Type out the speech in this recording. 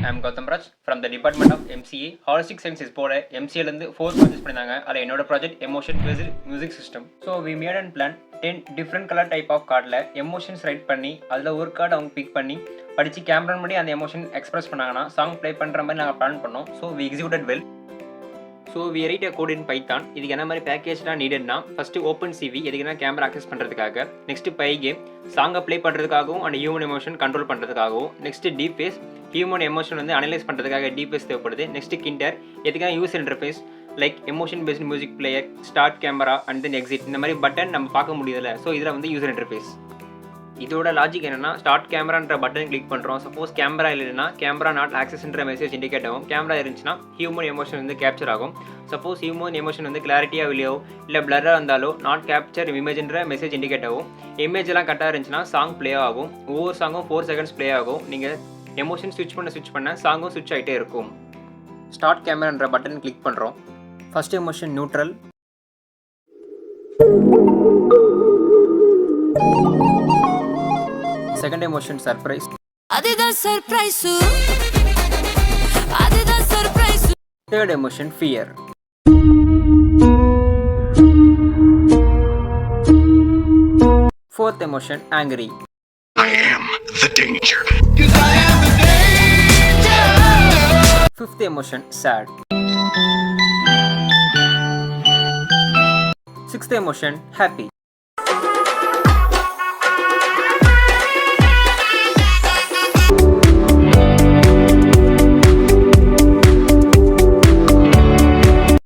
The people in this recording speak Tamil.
I am Gautam Raj from the Department of MCA. Holistic Sciences போட MCA ஃபோர் ப்ராஜெக்ட்ஸ் பண்ணியிருந்தாங்க. அதில் என்னோட project emotion based music system. So we made and plan 10 different colour type of கார்டில் எமோஷன்ஸ் ரைட் பண்ணி அதில் ஒரு கார்டு அவங்க பிக் பண்ணி படித்து கேமரா முன்னாடி அந்த எமோஷன் எக்ஸ்பிரஸ் பண்ணாங்கன்னா சாங் ப்ளே பண்ணுற மாதிரி நாங்கள் பிளான் பண்ணோம். So we executed well. So we write code in Python. இதுக்கு என்ன மாதிரி பேக்கேஜ்லாம் நீடட்னா ஃபஸ்ட்டு ஓப்பன் சிவி எதுக்குன்னா கேமரா அக்சஸ் பண்ணுறதுக்காக, நெக்ஸ்ட்டு பை கேம் சாங்கை ப்ளே பண்ணுறதுக்காகவும் அண்ட் ஹியூமன் எமோஷன் கண்ட்ரோல் பண்ணுறதுக்காகவும், next deep face human emotion வந்து அனலைஸ் பண்ணுறதுக்காக டீப் ஃபேஸ் தேவைப்படுது. நெக்ஸ்ட்டு கிண்டர் எதுக்காக use interface like emotion based music player, start camera and then exit இந்த மாதிரி பட்டன் நம்ம பார்க்க முடியல. ஸோ இதில் வந்து யூசர் இன்டர்ஃபேஸ். இதோட லாஜிக் என்னன்னா ஸ்டார்ட் கேமரான்ற பட்டன் கிளிக் பண்ணுறோம். சப்போஸ் கேமரா இல்லைன்னா கேமரா நாட் ஆக்சஸ்ன்ற மெசேஜ் இண்டிகேட் ஆகும். கேமரா இருந்துச்சுன்னா ஹியூமன் எமோஷன் வந்து கேப்சர் ஆகும். சப்போஸ் ஹியூமன் எமோஷன் வந்து கிளாரிட்டியாக இல்லையோ இல்லை பிளராக இருந்தாலோ நாட் கேப்சர் இமேஜ்ன்ற மெசேஜ் இண்டிகேட் ஆகும். இமேஜ் எல்லாம் கரெக்டாக இருந்துச்சுன்னா சாங் ப்ளே ஆகும். ஒவ்வொரு சாங்கும் 4 செகண்ட்ஸ் ப்ளே ஆகும். நீங்கள் எமோஷன் ஸ்விட்ச் பண்ண சாங்கும் ஸ்விட்ச் ஆகிட்டே இருக்கும். ஸ்டார்ட் கேமரான்ற பட்டன் கிளிக் பண்ணுறோம். First emotion neutral, second emotion surprise, அதுதான் சர்ப்ரைஸ், அதுதான் surprise, third emotion fear, fourth emotion angry, I am the danger, because I am the danger, fifth emotion sad, sixth emotion happy.